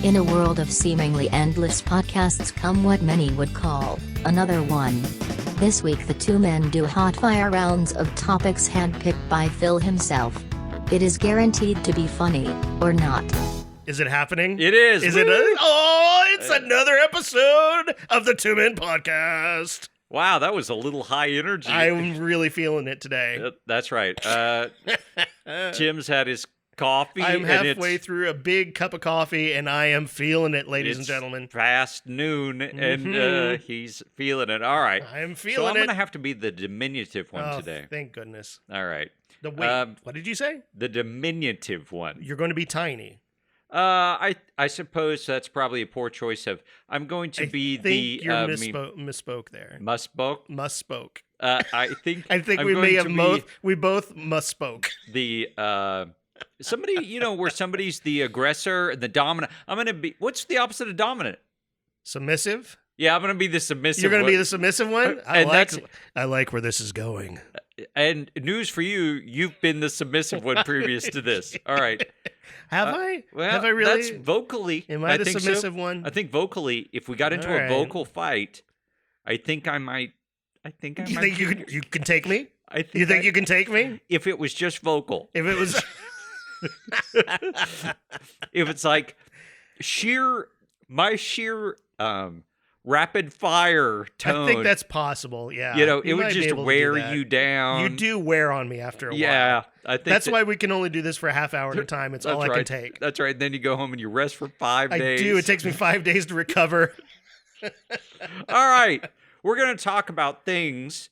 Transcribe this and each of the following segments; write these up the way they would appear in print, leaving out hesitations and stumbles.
In a world of seemingly endless podcasts come what many would call another one. This week the two men do hot fire rounds of topics handpicked by Phil himself. It is guaranteed to be funny, or not. Is it happening? It is. Is it? It's another episode of the Two M.E.N podcast. Wow, that was a little high energy. I'm really feeling it today. That's right. Tim's had his coffee. I'm halfway through a big cup of coffee, and I am feeling it, ladies and gentlemen. Past noon, and he's feeling it. All right. I am feeling so I'm it. going to have to be the diminutive one today. Thank goodness. All right. What did you say? The diminutive one. You're going to be tiny. I suppose that's probably a poor choice of. I'm going to be the. You misspoke there. Misspoke. I think we both misspoke. The somebody where somebody's the aggressor and the dominant. I'm gonna be. What's the opposite of dominant? Submissive. Yeah, I'm gonna be the submissive. You're gonna be the submissive one. I like where this is going. And news for you, you've been the submissive one previous to this. All right. Have I? Well, have I really? That's vocally. Am I the submissive one? I think vocally, if we got into a vocal fight, I think I might. You think you can take me? You think you can take me? If it was just vocal. If it was. If it's like my sheer rapid fire tone. I think that's possible. Yeah. It would just wear you down. You do wear on me after a while. Yeah. I think that's why we can only do this for a half hour at a time. It's all I can take. That's right. Then you go home and you rest for 5 days. I do. It takes me 5 days to recover. All right. We're going to talk about things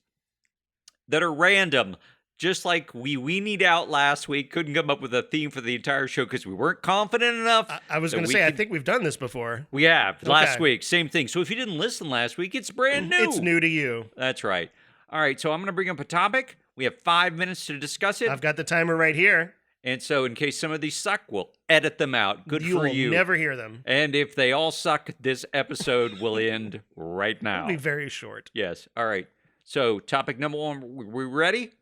that are random. Just like we weenied out last week, couldn't come up with a theme for the entire show because we weren't confident enough. I was going to say, I think we've done this before. We have. Last week, same thing. So if you didn't listen last week, it's brand new. It's new to you. That's right. All right, so I'm going to bring up a topic. We have 5 minutes to discuss it. I've got the timer right here. And so in case some of these suck, we'll edit them out. Good for you. You will never hear them. And if they all suck, this episode will end right now. It'll be very short. Yes. All right. So topic number one, we ready?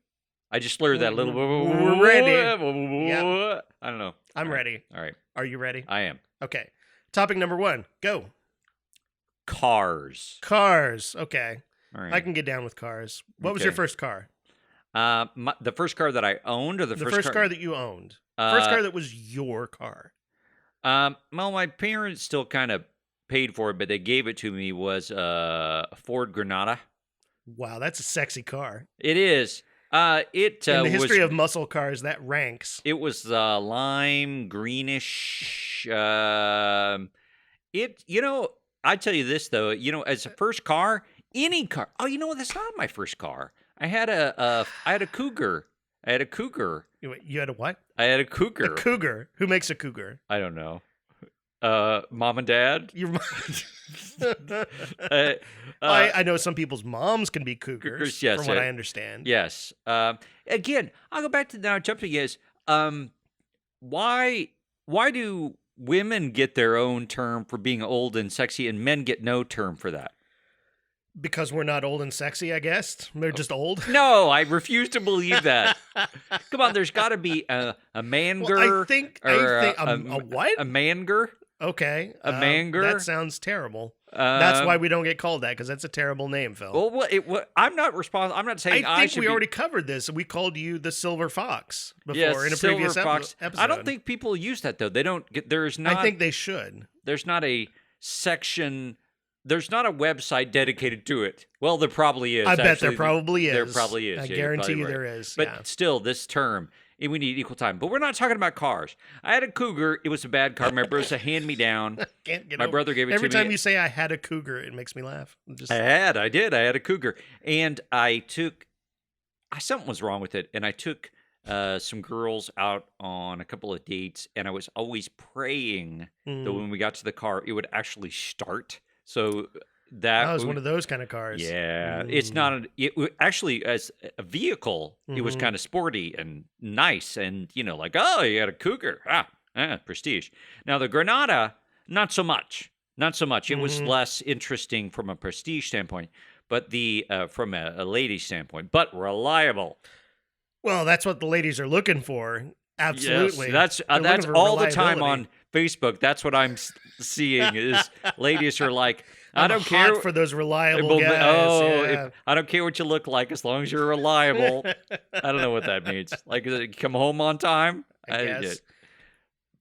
I just slurred that a little bit. We're ready. Yep. I don't know. I'm ready. All right. Are you ready? I am. Okay. Topic number one. Go. Cars. Okay. All right. I can get down with cars. What was your first car? The first car that I owned, or the first car that you owned? First car that was your car. Well, my parents still kind of paid for it, but they gave it to me was a Ford Granada. Wow, that's a sexy car. It is. In the history of muscle cars, that ranks. It was lime greenish. I tell you this though, as a first car, any car. Oh, you know what? That's not my first car. I had a Cougar. You had a what? I had a Cougar. A Cougar. Who makes a Cougar? I don't know. Mom and dad. Your mom. I know some people's moms can be cougars, yes, from what I understand. Yes. Again, I'll go back to now. Jump to yes. Why do women get their own term for being old and sexy, and men get no term for that? Because we're not old and sexy, I guess. They're just old. No, I refuse to believe that. Come on, there's got to be a manger. Well, I think a what? A manger. Okay. A manger? That sounds terrible. That's why we don't get called that, because that's a terrible name, Phil. Well, I'm not responsible. I'm not saying I think we already covered this. We called you the Silver Fox before in a previous episode. I don't think people use that, though. They don't get, there's not. I think they should. There's not a section. There's not a website dedicated to it. Well, there probably is. I bet there probably is. There probably is. I guarantee you there is. But still, this term, we need equal time. But we're not talking about cars. I had a Cougar. It was a bad car. Remember, it was a hand-me-down. My brother gave it to me. Every time you say I had a Cougar, it makes me laugh. I did. I had a Cougar. And I took, something was wrong with it. And I took some girls out on a couple of dates. And I was always praying that when we got to the car, it would actually start. So that was one of those kind of cars. Yeah, it's not. Actually, as a vehicle, it was kind of sporty and nice, and like, oh, you got a Cougar, prestige. Now the Granada, not so much. It was less interesting from a prestige standpoint, but from a lady standpoint, but reliable. Well, that's what the ladies are looking for. Absolutely, yes, that's all the time on Facebook, that's what I'm seeing is ladies are like, I I'm don't hot care for those reliable Well, guys. oh, yeah. I don't care what you look like as long as you're reliable. I don't know what that means. Like, is it come home on time? I guess.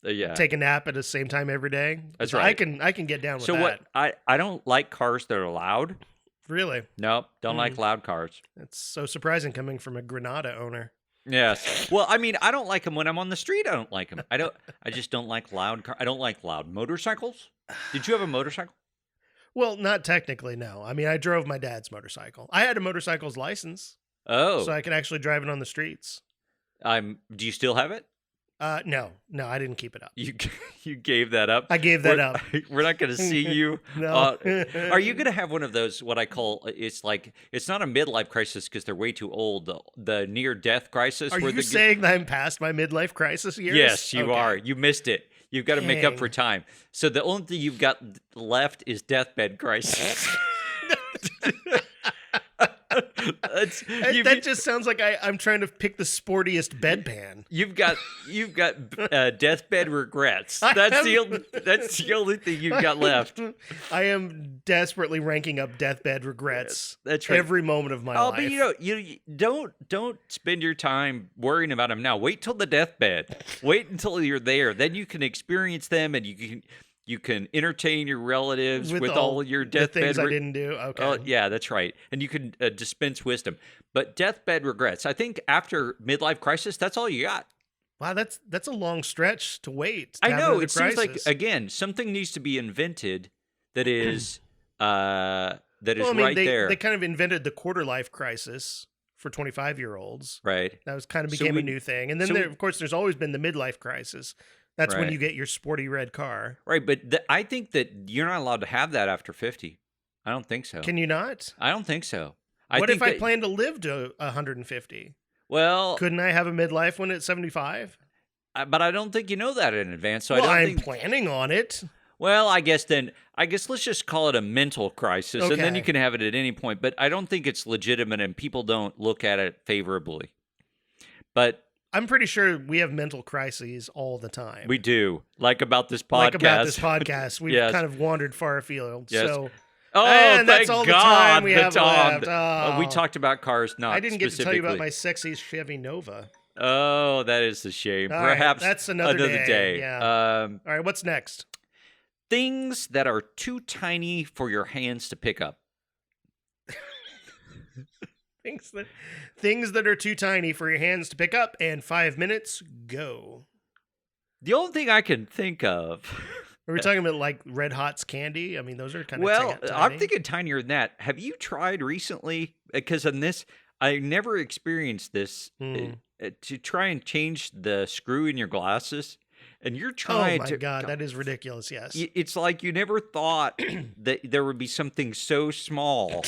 Yeah. Take a nap at the same time every day. That's right. I can get down with So that. I don't like cars that are loud. Really? Nope, don't like loud cars. That's so surprising coming from a Granada owner. Yes. Well, I mean, I don't like them when I'm on the street. I don't like them. I just don't like loud cars. I don't like loud motorcycles. Did you have a motorcycle? Well, not technically, no. I mean, I drove my dad's motorcycle. I had a motorcycle's license. Oh. So I could actually drive it on the streets. Do you still have it? No, I didn't keep it up. You gave that up. I gave that up. We're not going to see you. No. Are you going to have one of those? What I call it's not a midlife crisis because they're way too old. The near death crisis. Are you saying that I'm past my midlife crisis years? Yes, you Okay. are. You missed it. You've got to make up for time. So the only thing you've got left is deathbed crisis. That just sounds like I'm trying to pick the sportiest bedpan. You've got deathbed regrets. That's the only thing you've got left. I am desperately ranking up deathbed regrets. That's right. Every moment of my life. But you don't spend your time worrying about them now. Wait till the deathbed. Wait until you're there. Then you can experience them, and you can entertain your relatives with all your deathbed things I didn't do. Okay. Oh, yeah, that's right. And you can dispense wisdom. But deathbed regrets. I think after midlife crisis, that's all you got. Wow, that's a long stretch to wait. I know. It seems like again something needs to be invented that is right there. They kind of invented the quarter life crisis for 25-year-olds. Right. That was kind of became a new thing. And then of course there's always been the midlife crisis. That's when you get your sporty red car. Right, but I think that you're not allowed to have that after 50. I don't think so. Can you not? I don't think so. What if I plan to live to 150? Well, couldn't I have a midlife when it's 75? But I don't think you know that in advance. So I'm planning on it. Well, I guess let's just call it a mental crisis, and then you can have it at any point. But I don't think it's legitimate, and people don't look at it favorably. But I'm pretty sure we have mental crises all the time. We do. Like about this podcast. We've kind of wandered far afield. Yes. So, and that's all the time we have left. We talked about cars, not I didn't get to tell you about my specifically. sexy Chevy Nova. Oh, that is a shame. All Perhaps right, that's another day. Yeah. All right, what's next? Things that are too tiny for your hands to pick up. Things that are too tiny for your hands to pick up, and 5 minutes, go. The only thing I can think of. Are we talking about like Red Hot's candy? I mean, those are kind of tiny. I'm thinking tinier than that. Have you tried recently? Because on this, I never experienced this. To try and change the screw in your glasses, and you're trying to. Oh my God, that is ridiculous. Yes, it's like you never thought that there would be something so small.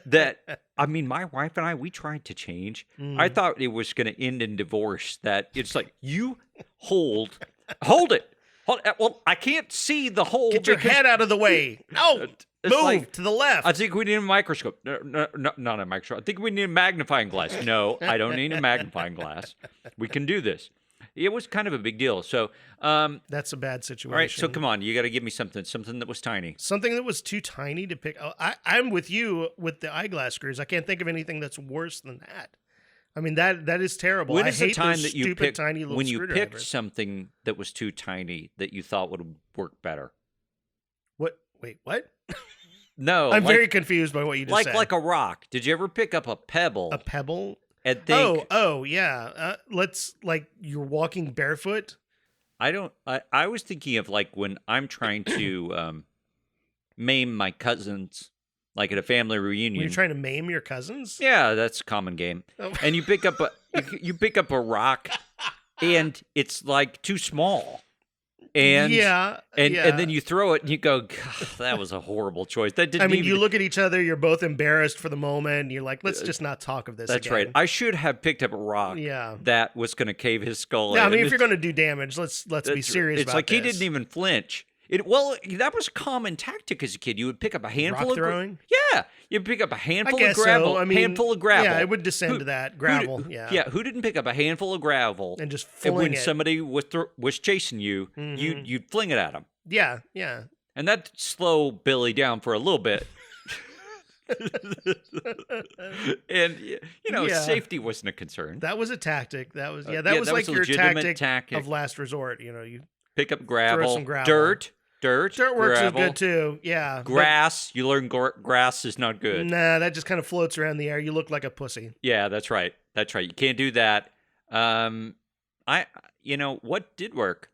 That I mean, my wife and I, we tried to change. I thought it was going to end in divorce. That it's like you hold it. Well, I can't see the hole. Get your head out of the way. No, move to the left. I think we need a microscope. No, not a microscope. I think we need a magnifying glass. No, I don't need a magnifying glass. We can do this. It was kind of a big deal. So that's a bad situation. All right, so come on, you got to give me something that was tiny. Something that was too tiny to pick. Oh, I'm with you with the eyeglass screws. I can't think of anything that's worse than that. I mean, that is terrible. When is I hate the time those that you stupid picked, tiny little when you screwdrivers. picked something that was too tiny that you thought would work better? What? Wait, what? No, I'm very confused by what you just said. Like a rock. Did you ever pick up a pebble? A pebble? And think, oh yeah. Let's like you're walking barefoot. I was thinking of like when I'm trying to maim my cousins, like at a family reunion. You're trying to maim your cousins? Yeah, that's a common game. Oh. And you pick up a rock, and it's like too small. And and then you throw it and you go, God, that was a horrible choice. That didn't. I mean, you look at each other. You're both embarrassed for the moment. And you're like, let's just not talk of this. That's again. right. I should have picked up a rock. That was going to cave his skull. Yeah, in. I mean, if you're going to do damage, let's be serious. It's about like this. he didn't even flinch. Well, that was a common tactic as a kid. You would pick up a handful Rock of throwing? Yeah, you'd pick up a handful guess of gravel. so. I mean, handful of gravel. Yeah, it would descend to that gravel. Yeah, who didn't pick up a handful of gravel and just and fling when it? somebody was chasing you, you'd fling it at them. Yeah. And that'd slow Billy down for a little bit. And safety wasn't a concern. That was a tactic. That was that was like a your legitimate tactic of last resort. You pick up gravel, throw some gravel. dirt, works gravel, is good too. Yeah, grass. You learn grass is not good. Nah, that just kind of floats around the air. You look like a pussy. Yeah, that's right. You can't do that. What did work?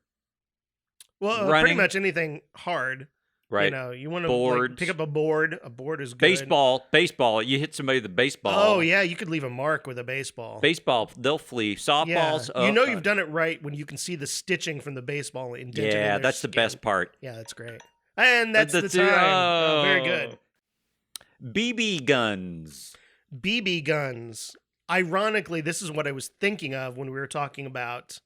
Well, pretty much anything hard. Right. You want to pick up a board. A board is good. Baseball. You hit somebody with a baseball. Oh, yeah. You could leave a mark with a baseball. Baseball, they'll flee. Softballs. Yeah. You've done it right when you can see the stitching from the baseball indented in their that's skin. the best part. Yeah, that's great. And that's the time. Very good. BB guns. BB guns. Ironically, this is what I was thinking of when we were talking about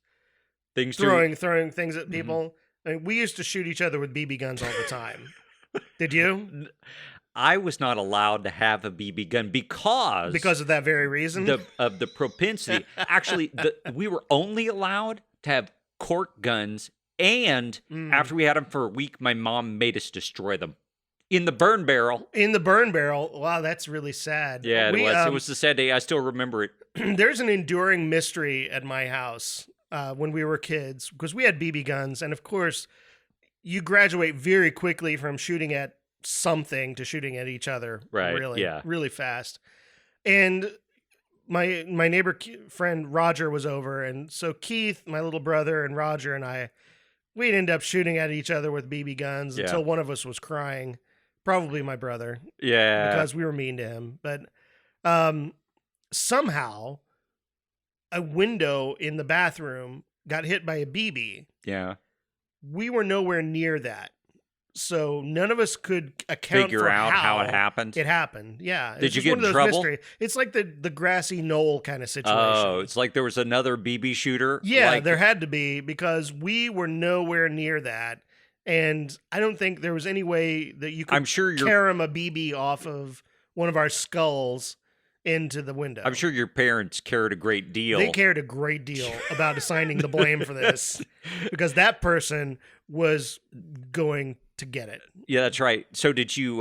throwing things at people. I mean, we used to shoot each other with BB guns all the time. Did you? I was not allowed to have a BB gun because of that very reason of the propensity. Actually, we were only allowed to have cork guns, and after we had them for a week, my mom made us destroy them in the burn barrel. In the burn barrel. Wow, that's really sad. Yeah, it was. It was a sad day. I still remember it. There's an enduring mystery at my house. When we were kids, because we had BB guns, and of course, you graduate very quickly from shooting at something to shooting at each other, right? Really fast. And my neighbor friend Roger was over, and so Keith, my little brother, and Roger and I, we'd end up shooting at each other with BB guns until one of us was crying, probably my brother, because we were mean to him. But somehow, a window in the bathroom got hit by a BB. Yeah. We were nowhere near that. So none of us could figure out how it happened. It happened. Yeah. Did you get in trouble? It's like the grassy knoll kind of situation. Oh, it's like there was another BB shooter? Yeah, there had to be, because we were nowhere near that. And I don't think there was any way that you could carom a BB off of one of our skulls into the window. I'm sure your parents cared a great deal. They cared a great deal about assigning the blame for this, because that person was going to get it. Yeah, that's right. So did you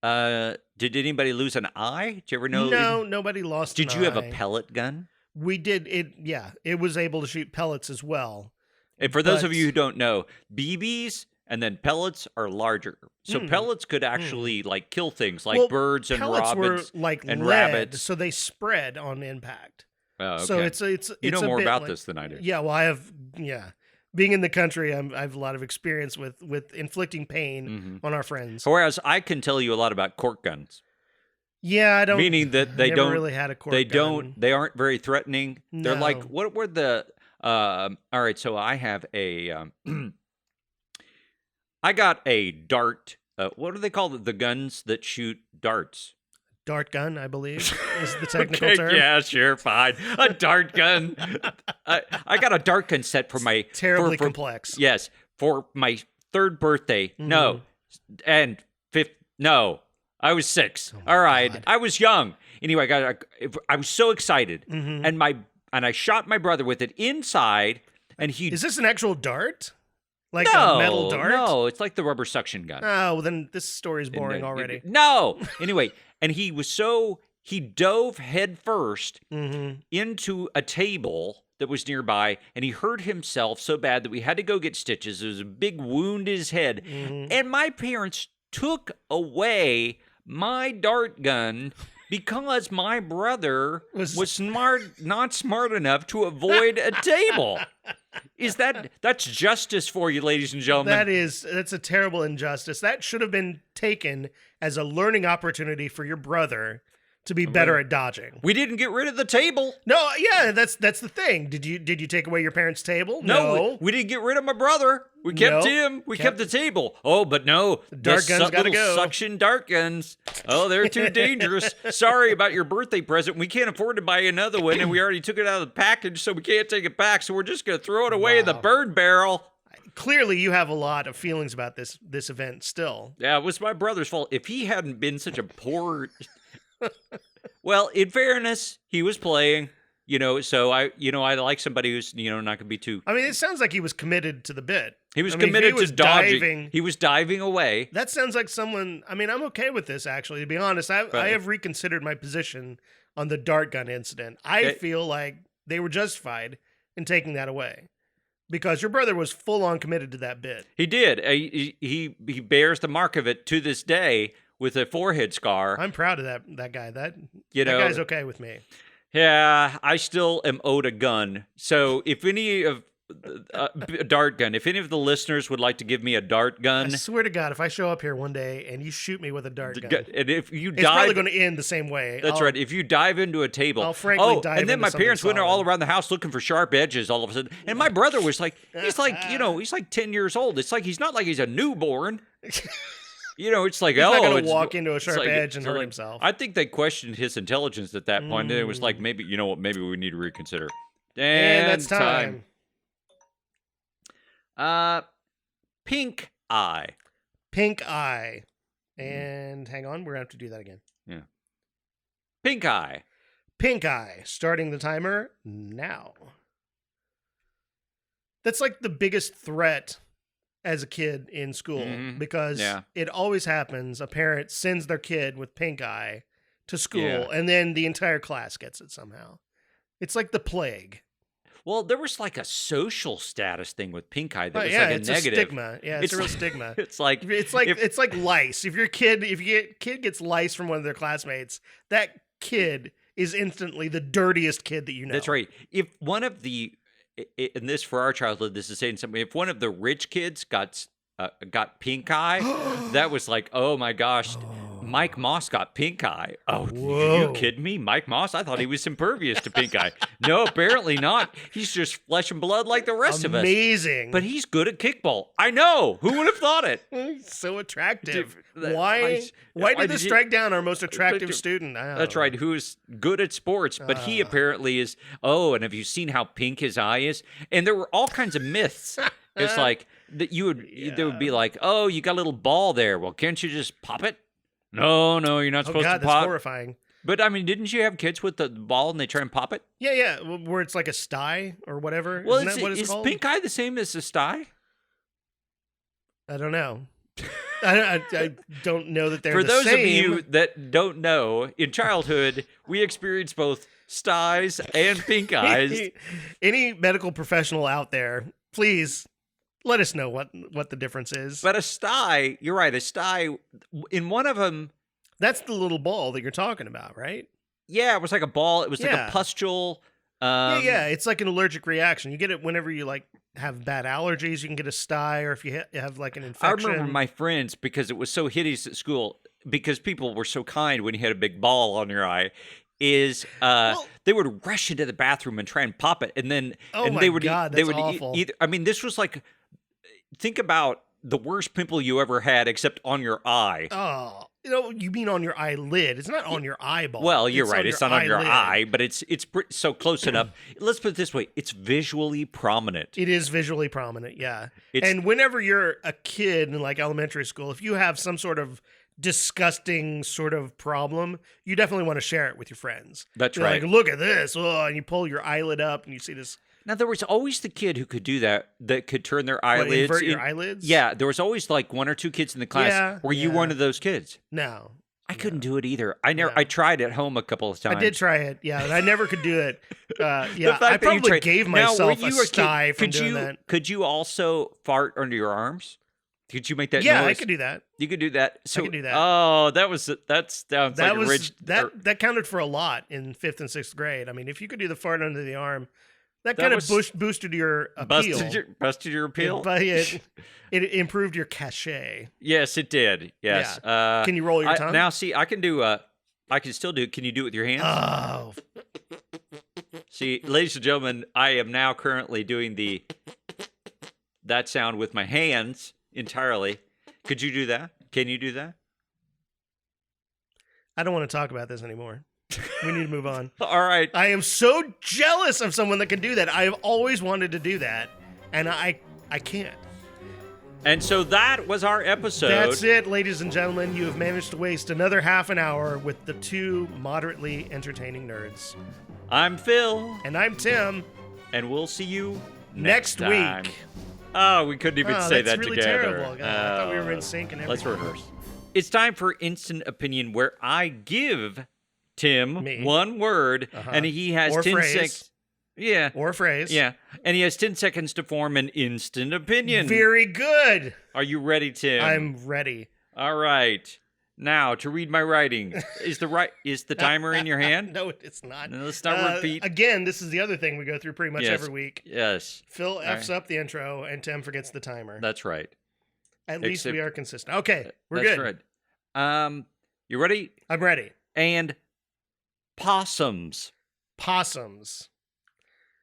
did anybody lose an eye? Did you ever know? No, nobody lost an eye. Did you have a pellet gun? We did. It was able to shoot pellets as well. And for those of you who don't know, BBs and then pellets are larger. So pellets could actually kill things like birds and robins and rabbits. So they spread on impact. Oh, okay. So it's you know more about this than I do. Yeah, well, I have being in the country, I have a lot of experience with inflicting pain on our friends. Whereas I can tell you a lot about cork guns. Yeah, I don't. Meaning that they don't really had a cork gun. They aren't very threatening. No. They're like, what were the? All right, so I have a. I got a dart. What do they call the guns that shoot darts? Dart gun, I believe, is the technical term. Yeah, sure, fine. A dart gun. I got a dart gun set for my... Terribly complex. Yes, for my 3rd birthday. No, and 5th... No, I was 6. All right, God. I was young. Anyway, I was so excited, and I shot my brother with it inside, and he... Is this an actual dart? Like a metal dart? No, it's like the rubber suction gun. Oh, well then this story's boring already. No! Anyway, and he dove head first into a table that was nearby, and he hurt himself so bad that we had to go get stitches. There was a big wound in his head. And my parents took away my dart gun because my brother was not smart enough to avoid a table. That's justice for you, ladies and gentlemen. That's a terrible injustice. That should have been taken as a learning opportunity for your brother to be better at dodging. We didn't get rid of the table. No, yeah, that's the thing. Did you take away your parents' table? No. We didn't get rid of my brother. We kept him. We kept the table. Oh, but no. The dart guns gotta go. Suction dart guns. Oh, they're too dangerous. Sorry about your birthday present. We can't afford to buy another one, and we already took it out of the package, so we can't take it back, so we're just going to throw it away in the burn barrel. clearly you have a lot of feelings about this event still. Yeah, it was my brother's fault. If he hadn't been such a poor... Well, in fairness, he was playing, so I like somebody who's, not going to be too... I mean, it sounds like he was committed to the bit. He was committed to dodging. Diving, he was diving away. That sounds like someone... I mean, I'm okay with this, actually. To be honest, I have reconsidered my position on the dart gun incident. I feel like they were justified in taking that away. Because your brother was full-on committed to that bit. He did. He bears the mark of it to this day with a forehead scar. I'm proud of that guy. That guy's okay with me. Yeah, I still am owed a gun. So if any of a dart gun, if any of the listeners would like to give me a dart gun, I swear to God, if I show up here one day and you shoot me with a dart gun, and if you it's probably going to end the same way. That's right. If you dive into a table, I'll frankly dive. And then into my parents went solid. all around the house looking for sharp edges all of a sudden. And my brother was like, he's like 10 years old. It's like he's not like he's a newborn. It's like, he's not going to walk into a sharp edge and hurt himself. I think they questioned his intelligence at that point. And it was like, maybe we need to reconsider. And that's time. Pink eye. Pink eye. And hang on, we're going to have to do that again. Yeah. Pink eye. Pink eye. Starting the timer now. That's like the biggest threat as a kid in school because it always happens. A parent sends their kid with pink eye to school and then the entire class gets it somehow. It's like the plague. Well, there was like a social status thing with pink eye that was like a negative. A stigma. Yeah, it's a real stigma. It's like lice. If your kid gets lice from one of their classmates, that kid is instantly the dirtiest kid that you know. That's right. If one of the and this for our childhood, this is saying something. If one of the rich kids got pink eye, that was like, oh my gosh, Mike Moss got pink eye. Oh, are you kidding me? Mike Moss? I thought he was impervious to pink eye. No, apparently not. He's just flesh and blood like the rest of us. Amazing. But he's good at kickball. I know. Who would have thought it? So attractive. Why did this strike down our most attractive student? That's right. Who's good at sports, but he apparently is. Oh, and have you seen how pink his eye is? And there were all kinds of myths. It's like that there would be like, oh, you got a little ball there. Well, can't you just pop it? No, you're not supposed to pop. That's horrifying. But I mean, didn't you have kids with the ball and they try and pop it? Yeah, where it's like a sty or whatever. Well, Isn't that what it's called? Is pink eye the same as a sty? I don't know. I don't know that they're For the those same. of you that don't know, in childhood, we experienced both styes and pink eyes. Any medical professional out there, please let us know what the difference is. But a sty, you're right, a sty, in one of them... That's the little ball that you're talking about, right? Yeah, it was like a ball. It was like a pustule. Yeah, it's like an allergic reaction. You get it whenever you have bad allergies. You can get a sty, or if you have like an infection. I remember my friends, because it was so hideous at school, because people were so kind when you had a big ball on your eye, they would rush into the bathroom and try and pop it, and then that's awful. I mean, this was like, think about the worst pimple you ever had, except on your eye. Oh. You mean on your eyelid. It's not on your eyeball. Well, you're right. It's not on your eye, but it's so close enough. Let's put it this way. It's visually prominent. It is visually prominent, yeah. And whenever you're a kid in like elementary school, if you have some sort of disgusting sort of problem, you definitely want to share it with your friends. That's you're right. Like, look at this. Oh, and you pull your eyelid up and you see this. Now, there was always the kid who could do that could turn their eyelids. Invert your eyelids? Yeah, there was always like one or two kids in the class. Were you one of those kids? No. I couldn't do it either. I tried at home a couple of times. I did try it, yeah, but I never could do it. I probably gave myself a sty from doing that. Could you also fart under your arms? Could you make that noise? Yeah, I could do that. You could do that. I could do that. Oh, that sounds like a rich... That counted for a lot in 5th and 6th grade. I mean, if you could do the fart under the arm, that kind of boosted your appeal. Busted your appeal? It improved your cachet. Yes, it did. Yes. Yeah. Can you roll your tongue? Now, see, I can still do it. Can you do it with your hands? Oh. See, ladies and gentlemen, I am now currently doing that sound with my hands entirely. Could you do that? Can you do that? I don't want to talk about this anymore. We need to move on. All right. I am so jealous of someone that can do that. I have always wanted to do that, and I can't. And so that was our episode. That's it, ladies and gentlemen. You have managed to waste another half an hour with the two moderately entertaining nerds. I'm Phil. And I'm Tim. And we'll see you next time. week. Oh, we couldn't even say that really together. Terrible. God, I thought we were in sync and everything. Let's rehearse. It's time for Instant Opinion, where I give Tim one word, and he has or 10 phrase. seconds. Yeah. Or phrase. Yeah. And he has 10 seconds to form an instant opinion. Very good. Are you ready, Tim? I'm ready. All right. Now, to read my writing. Is the timer in your hand? No, it's not. No, let's not repeat. Again, this is the other thing we go through pretty much every week. Yes. Phil F's up the intro, and Tim forgets the timer. That's right. At least we are consistent. Okay, we're that's good. Right. You ready? I'm ready. And possums. Possums.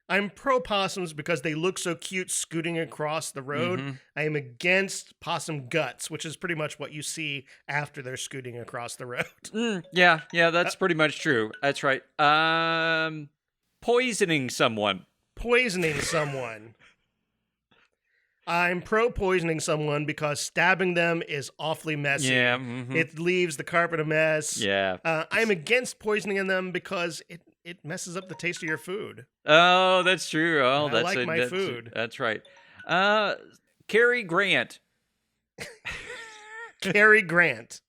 I'm pro possums because they look so cute scooting across the road. Mm-hmm. I am against possum guts, which is pretty much what you see after they're scooting across the road. Yeah, that's pretty much true. That's right. Poisoning someone. Poisoning someone. I'm pro poisoning someone because stabbing them is awfully messy. Yeah. It leaves the carpet a mess. Yeah. I'm against poisoning them because it messes up the taste of your food. Oh, that's true. Oh, I like my food. That's right. Cary Grant. Cary Grant.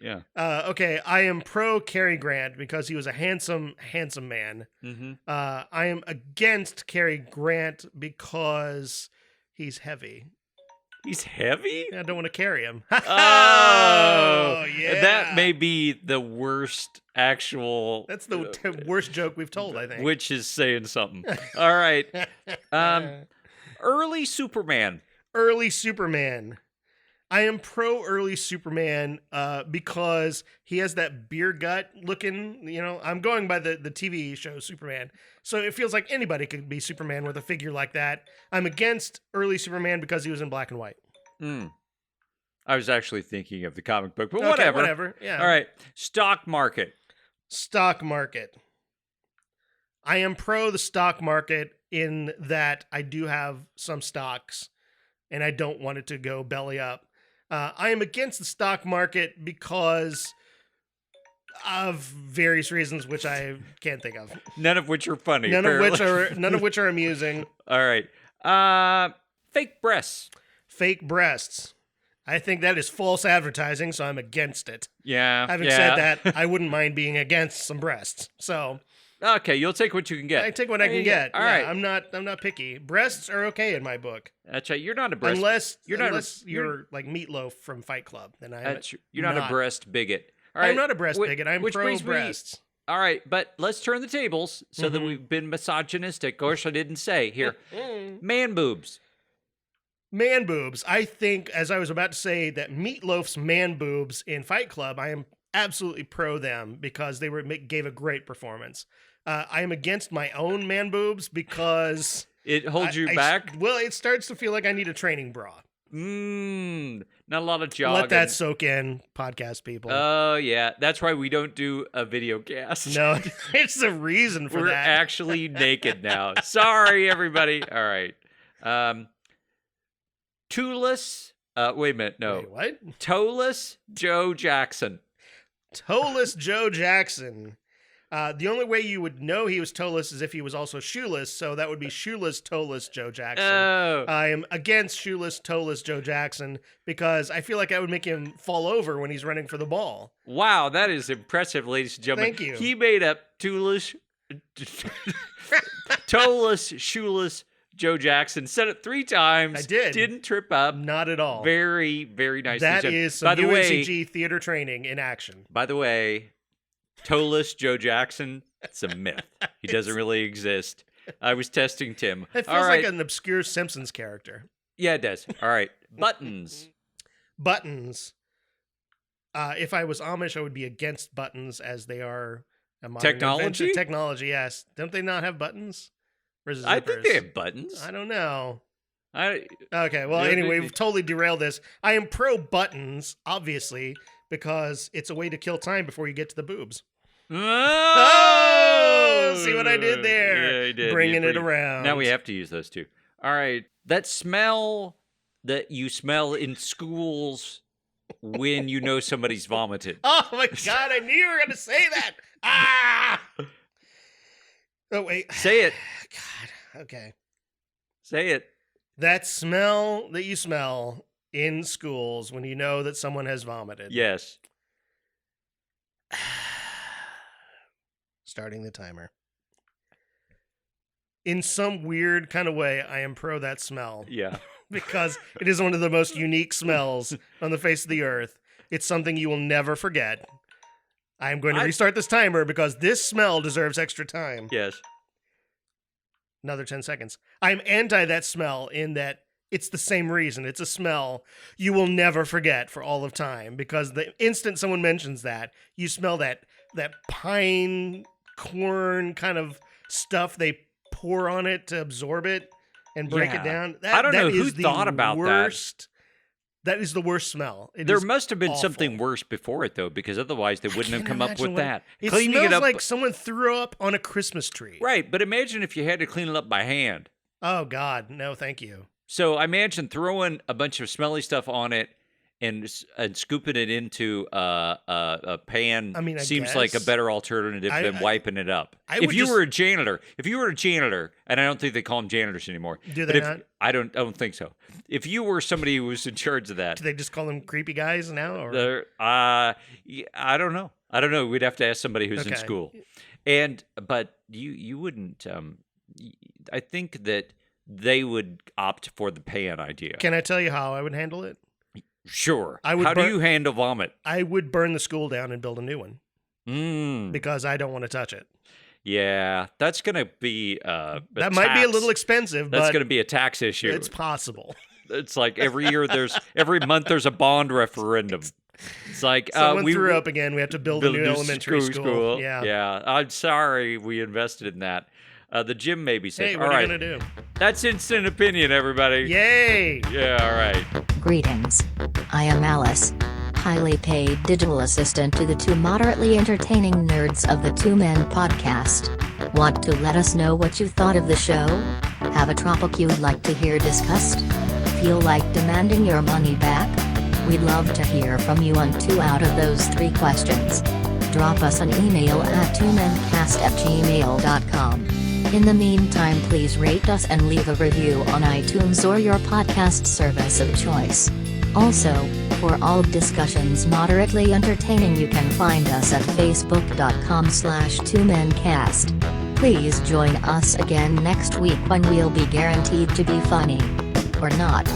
Yeah. Okay, I am pro Cary Grant because he was a handsome man. Mm-hmm. I am against Cary Grant because he's heavy. He's heavy? I don't want to carry him. Oh, yeah. That may be the worst actual. That's the worst joke we've told, I think. Which is saying something. All right. Early Superman. Early Superman. I am pro early Superman because he has that beer gut looking, I'm going by the TV show Superman. So it feels like anybody could be Superman with a figure like that. I'm against early Superman because he was in black and white. I was actually thinking of the comic book, but Okay, whatever. Yeah. All right. Stock market. Stock market. I am pro the stock market in that I do have some stocks and I don't want it to go belly up. I am against the stock market because of various reasons, which I can't think of. None of which are funny. None of which are amusing. All right. Fake breasts. Fake breasts. I think that is false advertising, so I'm against it. Yeah. Having said that, I wouldn't mind being against some breasts. So. Okay, you'll take what you can get. I take what I can get. All right. I'm not picky. Breasts are okay in my book. That's right. You're not a breast. Unless you're like Meatloaf from Fight Club, then you're not a breast bigot. All right. I'm not a breast bigot. I'm pro breasts. All right, but let's turn the tables so that we've been misogynistic. Of course, I didn't say here. Man boobs. Man boobs. I think, as I was about to say, that Meatloaf's man boobs in Fight Club, I am absolutely pro them because they gave a great performance. I am against my own man boobs because it holds you back. Well, it starts to feel like I need a training bra. Not a lot of jogging. Let that soak in, podcast people. Oh yeah, that's why we don't do a video cast. No, it's the reason for We're that. We're actually naked now. Sorry, everybody. All right. Toeless. Wait a minute. No. Wait, what? Toeless Joe Jackson. Toeless Joe Jackson. The only way you would know he was toeless is if he was also shoeless, so that would be shoeless, toeless Joe Jackson. Oh. I am against shoeless, toeless Joe Jackson because I feel like that would make him fall over when he's running for the ball. Wow, that is impressive, ladies and gentlemen. Thank you. He made up toeless, toeless, shoeless Joe Jackson. Said it 3 times. I did. Didn't trip up. Not at all. Very, very nice. That is some UNCG theater training in action. By the way, toeless Joe Jackson, it's a myth. He doesn't really exist. I was testing Tim. It feels like an obscure Simpsons character. Yeah, it does. All right. Buttons. Buttons. If I was Amish, I would be against buttons as they are a modern technology. Invention. Technology, yes. Don't they not have buttons? I think they have buttons. I don't know. Okay, well, anyway, we've totally derailed this. I am pro buttons, obviously, because it's a way to kill time before you get to the boobs. Oh, see what I did there? Yeah, you did. Bringing it around. Now we have to use those two. All right. That smell that you smell in schools when you know somebody's vomited. Oh my God, I knew you were going to say that. Ah! Oh, wait. Say it. God, okay. Say it. That smell that you smell in schools when you know that someone has vomited. Yes. Starting the timer. In some weird kind of way, I am pro that smell. Yeah. Because it is one of the most unique smells on the face of the earth. It's something you will never forget. I'm going to restart this timer because this smell deserves extra time. Yes. Another 10 seconds. I'm anti that smell in that it's the same reason. It's a smell you will never forget for all of time because the instant someone mentions that, you smell that pine corn kind of stuff they pour on it to absorb it and break it down. I don't know who thought about that. That is the worst smell. There must have been something worse before it, though, because otherwise they wouldn't have come up with that. It Cleaning smells it up like someone threw up on a Christmas tree. Right, but imagine if you had to clean it up by hand. Oh, God. No, thank you. So I imagine throwing a bunch of smelly stuff on it and scooping it into a pan seems like a better alternative than wiping it up. If you were a janitor, and I don't think they call them janitors anymore. Do they not? I don't think so. If you were somebody who was in charge of that. Do they just call them creepy guys now? Or? I don't know. I don't know. We'd have to ask somebody who's in school. But you wouldn't, I think that they would opt for the pan idea. Can I tell you how I would handle it? Sure. How do you handle vomit? I would burn the school down and build a new one. Because I don't want to touch it. Yeah, that's going to be that might be a little expensive, but that's going to be a tax issue. It's possible. It's like every month there's a bond referendum. It's like someone threw up again. We have to build a new elementary school. Yeah. I'm sorry we invested in that. The gym may be safe. Hey, what are you going to do? That's instant opinion, everybody. Yay! Yeah, all right. Greetings. I am Alice, highly paid digital assistant to the two moderately entertaining nerds of the Two Men podcast. Want to let us know what you thought of the show? Have a topic you'd like to hear discussed? Feel like demanding your money back? We'd love to hear from you on 2 out of those 3 questions. Drop us an email at twomencast@gmail.com. In the meantime, please rate us and leave a review on iTunes or your podcast service of choice. Also, for all discussions moderately entertaining, you can find us at facebook.com/2mencast. Please join us again next week when we'll be guaranteed to be funny. Or not.